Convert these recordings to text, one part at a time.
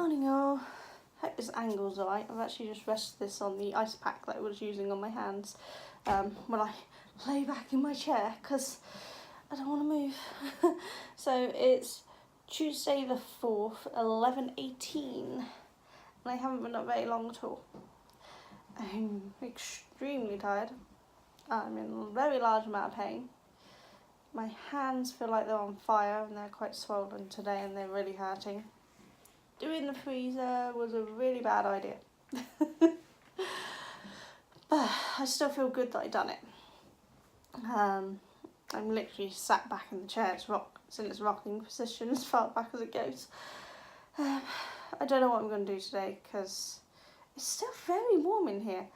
Morning all. Hope this angle's alright. I've actually just rested this on the ice pack that I was using on my hands when I lay back in my chair because I don't want to move. So it's Tuesday the 4th, 11:18, and I haven't been up very long at all. I'm extremely tired. I'm in a very large amount of pain. My hands feel like they're on fire and they're quite swollen today and they're really hurting. Doing the freezer was a really bad idea. But I still feel good that I done it. I'm literally sat back in the chair. It's in its rocking position as far back as it goes. I don't know what I'm going to do today because it's still very warm in here.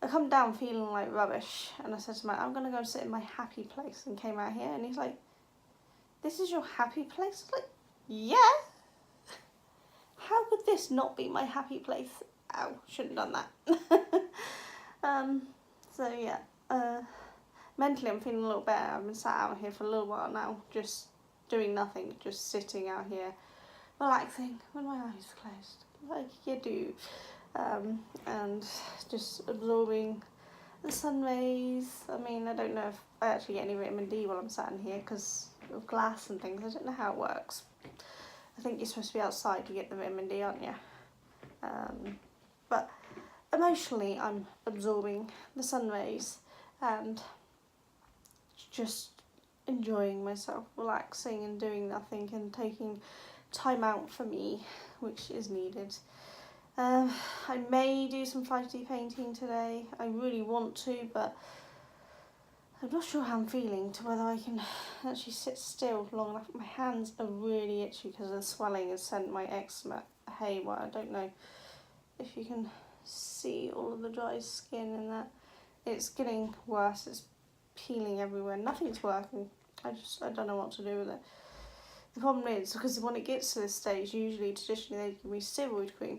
I come down feeling like rubbish and I said to Matt, I'm going to go and sit in my happy place, and came out here and he's like, this is your happy place? I was like, yeah. How could this not be my happy place? Ow, shouldn't have done that. So yeah, mentally I'm feeling a little better. I've been sat out here for a little while now, just doing nothing, just sitting out here, relaxing with my eyes closed, like you do. And just absorbing the sun rays. I mean, I don't know if I actually get any vitamin D while I'm sat in here because of glass and things. I don't know how it works. I think you're supposed to be outside to get the vitamin D, aren't you? But emotionally, I'm absorbing the sun rays and just enjoying myself, relaxing and doing nothing and taking time out for me, which is needed. I may do some 5D painting today. I really want to, but I'm not sure how I'm feeling to whether I can actually sit still long enough. My hands are really itchy because the swelling has sent my eczema haywire. I don't know if you can see all of the dry skin and that. It's getting worse. It's peeling everywhere. Nothing's working. I don't know what to do with it. The problem is, because when it gets to this stage, usually traditionally they give me steroid cream,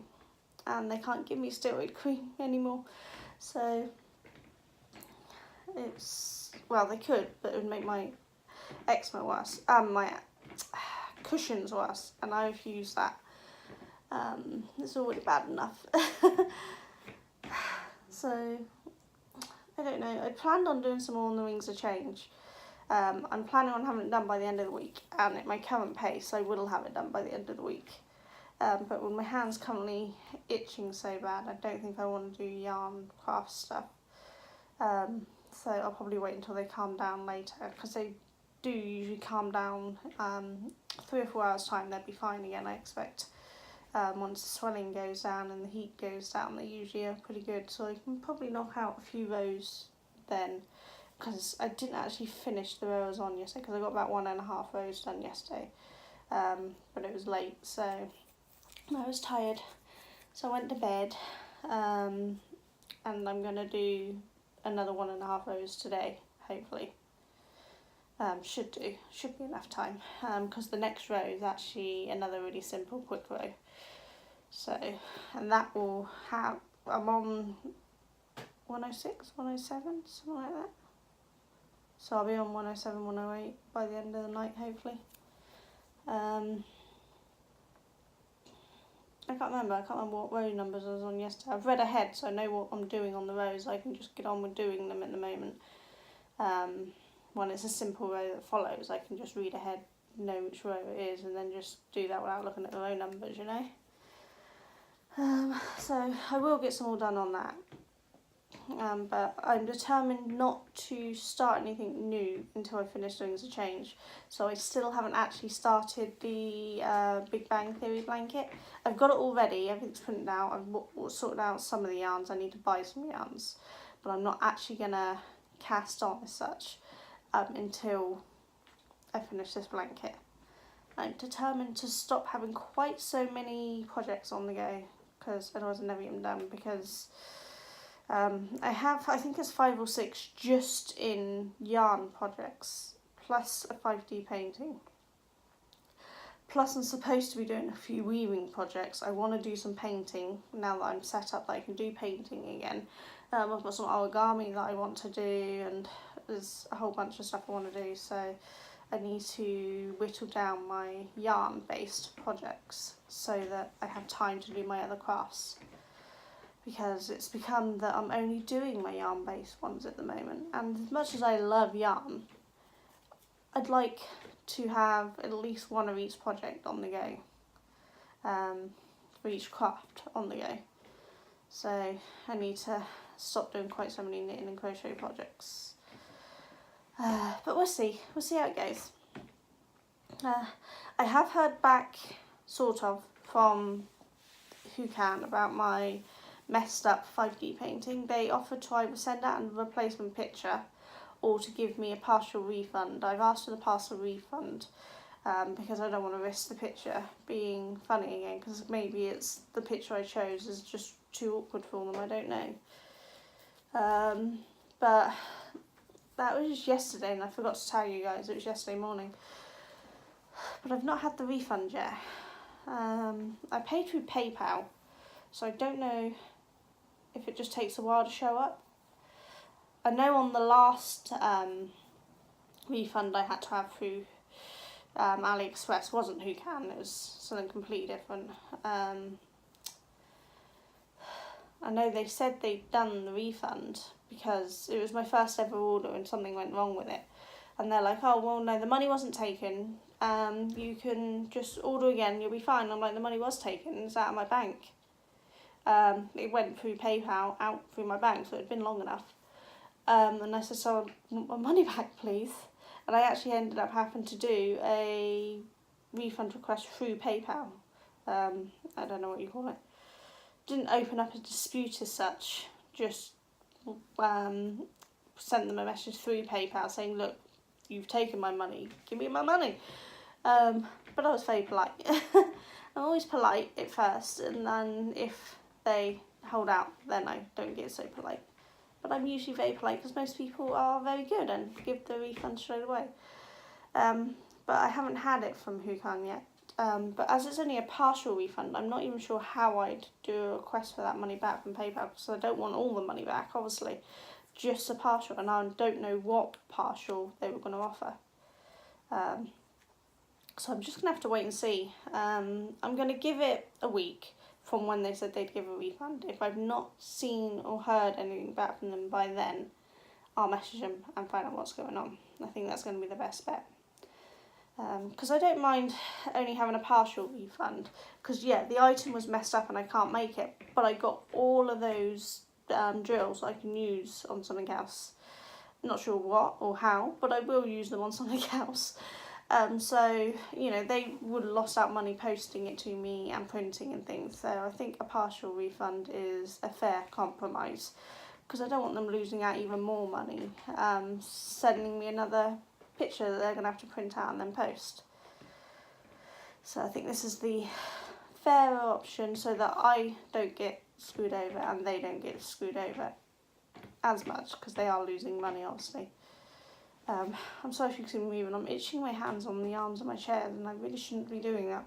and they can't give me steroid cream anymore. So it's, well, they could, but it would make my eczema worse, my cushions worse, and I refuse that. It's already bad enough. So I don't know. I planned on doing some more on the Rings of Change. I'm planning on having it done by the end of the week, and at my current pace I will have it done by the end of the week. But with my hands currently itching so bad, I don't think I want to do yarn craft stuff. So I'll probably wait until they calm down later, because they do usually calm down 3 or 4 hours time. They'll be fine again, I expect. Once the swelling goes down and the heat goes down, they usually are pretty good. So I can probably knock out a few rows then, because I didn't actually finish the row I was on yesterday, because I got about 1.5 rows done yesterday. But it was late, so I was tired. So I went to bed, and I'm going to do another 1.5 rows today, hopefully. Should be enough time, because the next row is actually another really simple quick row. So, and that will have, I'm on 106, 107, something like that. So I'll be on 107, 108 by the end of the night, hopefully. I can't remember what row numbers I was on yesterday. I've read ahead, so I know what I'm doing on the rows. I can just get on with doing them at the moment. When it's a simple row that follows, I can just read ahead, know which row it is, and then just do that without looking at the row numbers, you know. So I will get some more done on that. But I'm determined not to start anything new until I finish Rings of Change. So I still haven't actually started the Big Bang Theory blanket. I've got it all ready, everything's printed out. I've sorted out some of the yarns. I need to buy some yarns, but I'm not actually going to cast on as such until I finish this blanket. I'm determined to stop having quite so many projects on the go, because otherwise I'll never get them done, because I think it's 5 or 6 just in yarn projects, plus a 5D painting. Plus I'm supposed to be doing a few weaving projects. I want to do some painting now that I'm set up that I can do painting again. I've got some origami that I want to do, and there's a whole bunch of stuff I want to do, so I need to whittle down my yarn based projects so that I have time to do my other crafts, because it's become that I'm only doing my yarn based ones at the moment, and as much as I love yarn, I'd like to have at least one of each project on the go, for each craft on the go. So I need to stop doing quite so many knitting and crochet projects. But we'll see how it goes. I have heard back, sort of, from Who Can about my messed up 5D painting. They offered to either send out a replacement picture or to give me a partial refund. I've asked for the partial refund because I don't want to risk the picture being funny again, because maybe it's the picture I chose is just too awkward for them, I don't know. But that was just yesterday, and I forgot to tell you guys, it was yesterday morning. But I've not had the refund yet. I paid through PayPal, so I don't know if it just takes a while to show up. I know on the last refund I had to have through AliExpress wasn't Who Can, it was something completely different. I know they said they'd done the refund because it was my first ever order and something went wrong with it. And they're like, oh, well, no, the money wasn't taken. You can just order again, you'll be fine. I'm like, the money was taken, it's out of my bank. It went through PayPal, out through my bank, so it had been long enough. And I said, so I want my money back, please. And I actually ended up having to do a refund request through PayPal. I don't know what you call it. Didn't open up a dispute as such, just sent them a message through PayPal saying, look, you've taken my money, give me my money. But I was very polite. I'm always polite at first, and then if they hold out, then I don't get so polite. But I'm usually very polite because most people are very good and give the refund straight away. But I haven't had it from Who Can yet. But as it's only a partial refund, I'm not even sure how I'd do a request for that money back from PayPal, because I don't want all the money back, obviously, just a partial, and I don't know what partial they were going to offer. So I'm just going to have to wait and see. I'm going to give it a week from when they said they'd give a refund. If I've not seen or heard anything back from them by then, I'll message them and find out what's going on. I think that's going to be the best bet. Because I don't mind only having a partial refund, because yeah, the item was messed up and I can't make it, but I got all of those drills I can use on something else. Not sure what or how, but I will use them on something else. So, you know, they would have lost out money posting it to me and printing and things, so I think a partial refund is a fair compromise, because I don't want them losing out even more money, sending me another picture that they're going to have to print out and then post. So I think this is the fairer option, so that I don't get screwed over and they don't get screwed over as much, because they are losing money, obviously. I'm sorry if you can see me moving. I'm itching my hands on the arms of my chairs, and I really shouldn't be doing that.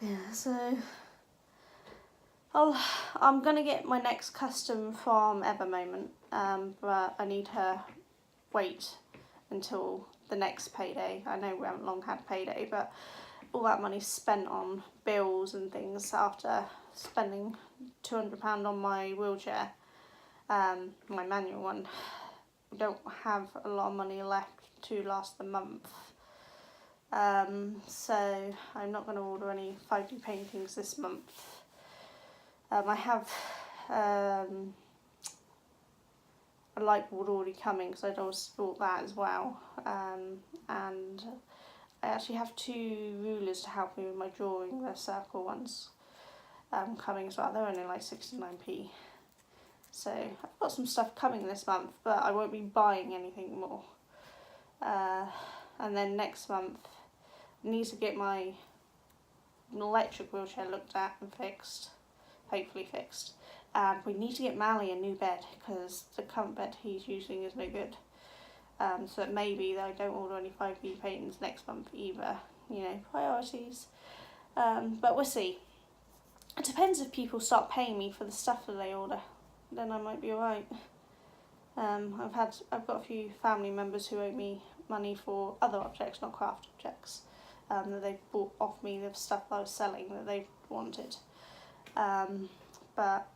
Yeah, so I'm going to get my next custom from Evermoment, but I need to wait until the next payday. I know we haven't long had payday, but all that money's spent on bills and things after spending £200 on my wheelchair, my manual one. I don't have a lot of money left to last the month, so I'm not going to order any 5D paintings this month. I have a light board already coming, because I'd also bought that as well, and I actually have 2 rulers to help me with my drawing, the circle ones, coming as well. They're only like 69p. So I've got some stuff coming this month, but I won't be buying anything more. And then next month, I need to get my electric wheelchair looked at and fixed, hopefully fixed. And we need to get Mally a new bed, because the current bed he's using is no good. So it may be that I don't order any 5D paintings next month either. You know, priorities. But we'll see. It depends if people start paying me for the stuff that they order. Then I might be alright. I've got a few family members who owe me money for other objects, not craft objects, that they've bought off me, the stuff that I was selling that they wanted. But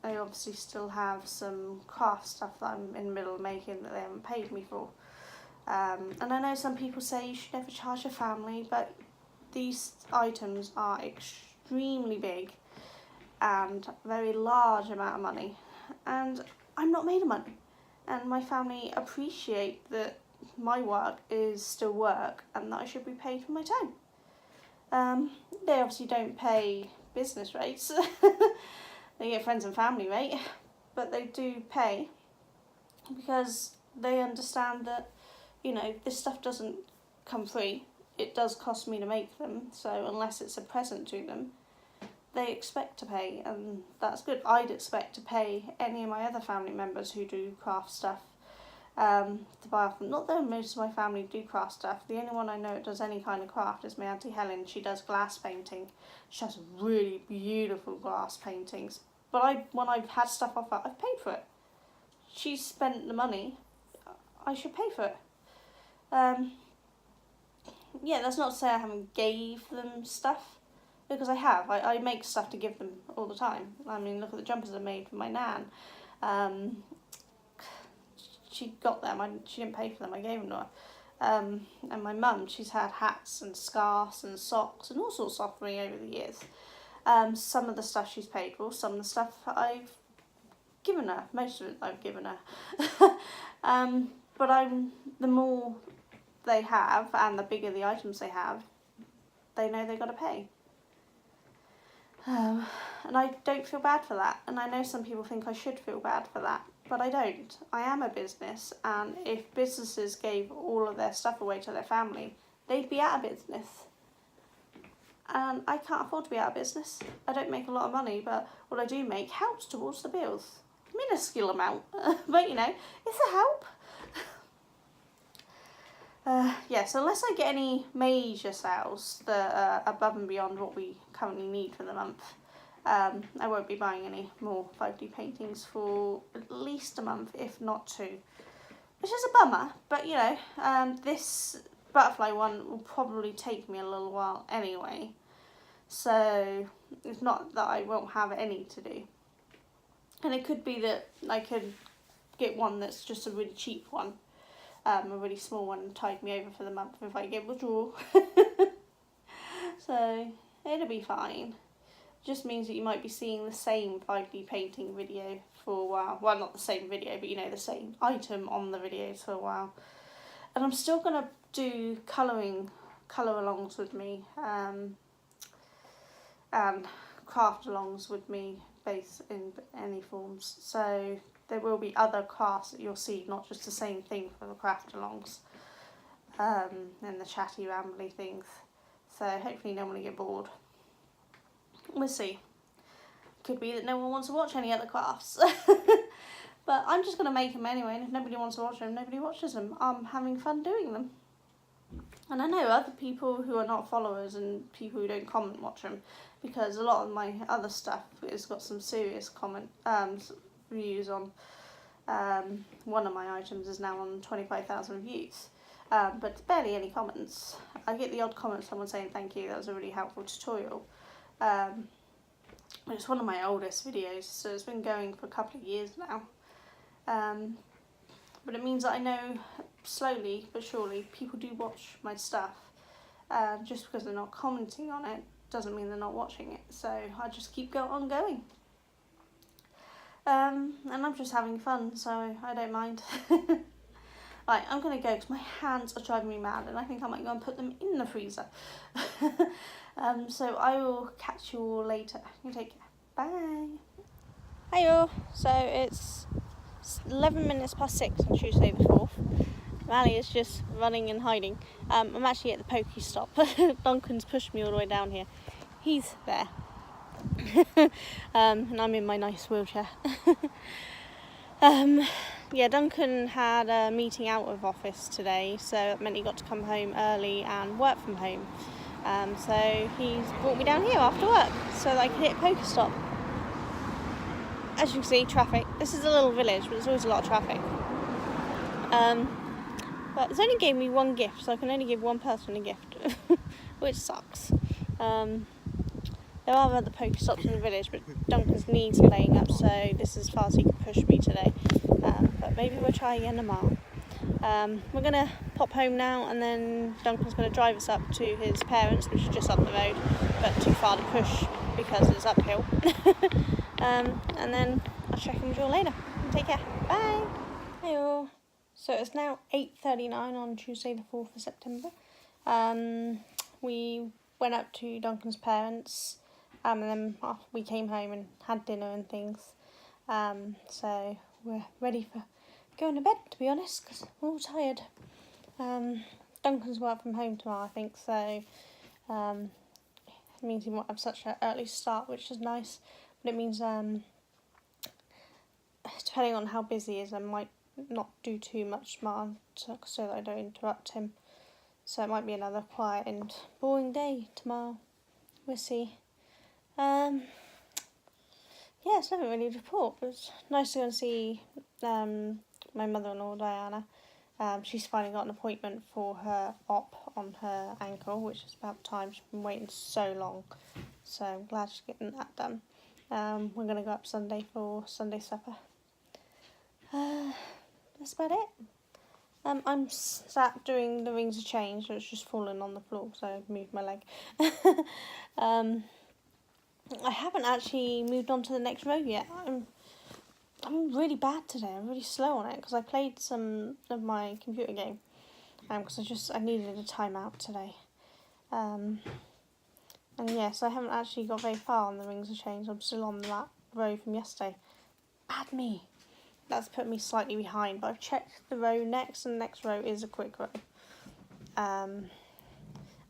I obviously still have some craft stuff that I'm in the middle of making that they haven't paid me for. And I know some people say you should never charge a family, but these items are extremely big and very large amount of money, and I'm not made of money, and my family appreciate that my work is still work and that I should be paid for my time. They obviously don't pay business rates. They get friends and family rate, but they do pay because they understand that, you know, this stuff doesn't come free. It does cost me to make them, so unless it's a present to them, they expect to pay, and that's good. I'd expect to pay any of my other family members who do craft stuff to buy off them. Not that most of my family do craft stuff. The only one I know that does any kind of craft is my Auntie Helen. She does glass painting. She has really beautiful glass paintings. But when I've had stuff off her, I've paid for it. She's spent the money. I should pay for it. Yeah, that's not to say I haven't gave them stuff, because I have. I make stuff to give them all the time. I mean, look at the jumpers I made for my nan. She got them, she didn't pay for them, I gave them to her. And my mum, she's had hats and scarves and socks and all sorts off me over the years. Some of the stuff she's paid for, some of the stuff I've given her. Most of it I've given her. But the more they have and the bigger the items they have, they know they've got to pay. And I don't feel bad for that, and I know some people think I should feel bad for that, but I don't. I am a business, and if businesses gave all of their stuff away to their family, they'd be out of business. And I can't afford to be out of business. I don't make a lot of money, but what I do make helps towards the bills. Minuscule amount, but you know, it's a help. So unless I get any major sales that are above and beyond what we currently need for the month, I won't be buying any more 5D paintings for at least a month, if not 2. Which is a bummer, but you know, this butterfly one will probably take me a little while anyway. So it's not that I won't have any to do. And it could be that I could get one that's just a really cheap one. A really small one, and tide me over for the month if I get withdrawal. So it'll be fine. Just means that you might be seeing the same 5D painting video for a while. Well, not the same video, but you know, the same item on the videos for a while. And I'm still going to do colour-alongs with me, and craft-alongs with me, both in any forms. So there will be other crafts that you'll see, not just the same thing for the craft-alongs, and the chatty, rambly things. So hopefully no one will get bored. We'll see. Could be that no one wants to watch any other crafts. But I'm just going to make them anyway, and if nobody wants to watch them, nobody watches them. I'm having fun doing them. And I know other people who are not followers and people who don't comment watch them, because a lot of my other stuff has got some serious views on. One of my items is now on 25,000 views, but it's barely any comments. I get the odd comment, someone saying thank you, that was a really helpful tutorial. It's one of my oldest videos, so it's been going for a couple of years now. But it means that I know slowly but surely people do watch my stuff. Just because they're not commenting on it doesn't mean they're not watching it, so I just keep on going. And I'm just having fun, so I don't mind. Right, I'm going to go because my hands are driving me mad, and I think I might go and put them in the freezer. So I will catch you all later. You take care. Bye. Hey all. So it's 11 minutes past 6 on Tuesday the 4th. Mally is just running and hiding. I'm actually at the Pokestop. Duncan's pushed me all the way down here. He's there. And I'm in my nice wheelchair. Yeah, Duncan had a meeting out of office today, so that meant he got to come home early and work from home. So he's brought me down here after work so that I can hit Pokestop. As you can see, traffic. This is a little village, but there's always a lot of traffic. But it's only gave me one gift, so I can only give one person a gift, which sucks. There are other Pokestops in the village, but Duncan's knee's playing up, so this is as far as he can push me today. But maybe we'll try again tomorrow. We're going to pop home now, and then Duncan's going to drive us up to his parents, which is just up the road, but too far to push because it's uphill. And then I'll check in with you all later. Take care. Bye. Hey all. So it's now 8:39 on Tuesday the 4th of September. We went up to Duncan's parents, and then we came home and had dinner and things. So we're ready for going to bed, to be honest, because we're all tired. Duncan's work from home tomorrow, I think, so it means he won't have such an early start, which is nice. But it means, depending on how busy he is, I might not do too much tomorrow so that I don't interrupt him. So it might be another quiet and boring day tomorrow. We'll see. Yeah, it's nothing really to report. It was nice to go and see my mother-in-law, Diana. She's finally got an appointment for her op on her ankle, which is about time. She's been waiting so long. So I'm glad she's getting that done. We're going to go up Sunday for Sunday supper. That's about it. I'm sat doing the rings of change, so it's just fallen on the floor, so I've moved my leg. I haven't actually moved on to the next row yet. I'm really bad today. I'm really slow on it because I played some of my computer game because I needed a timeout today. And yes, I haven't actually got very far on the rings of change. I'm still on that row from yesterday. Bad me. That's put me slightly behind, but I've checked the row next, and the next row is a quick row. And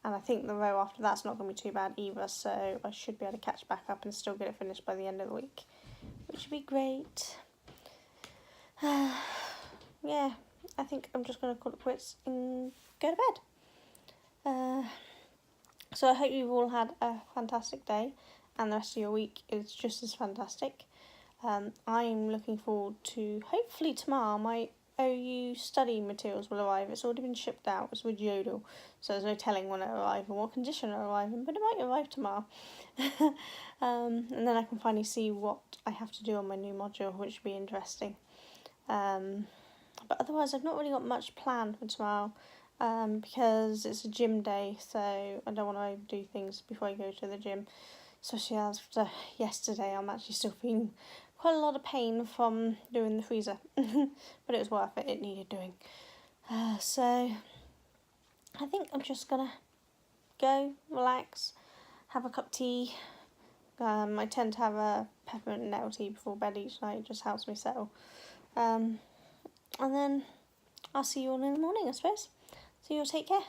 I think the row after that's not going to be too bad either, so I should be able to catch back up and still get it finished by the end of the week, which would be great. Yeah, I think I'm just going to call it quits and go to bed. So I hope you've all had a fantastic day, and the rest of your week is just as fantastic. I'm looking forward to, hopefully tomorrow, my OU study materials will arrive. It's already been shipped out. It's with Yodel, so there's no telling when it will arrive and what condition it will arrive in, but it might arrive tomorrow. And then I can finally see what I have to do on my new module, which will be interesting. But otherwise, I've not really got much planned for tomorrow, because it's a gym day, so I don't want to overdo things before I go to the gym. Especially after yesterday, I'm actually still feeling quite a lot of pain from doing the freezer, but it was worth it. It needed doing. So I think I'm just gonna go relax, have a cup of tea. I tend to have a peppermint nettle tea before bed each night. It just helps me settle. And then I'll see you all in the morning, I suppose. So you'll take care.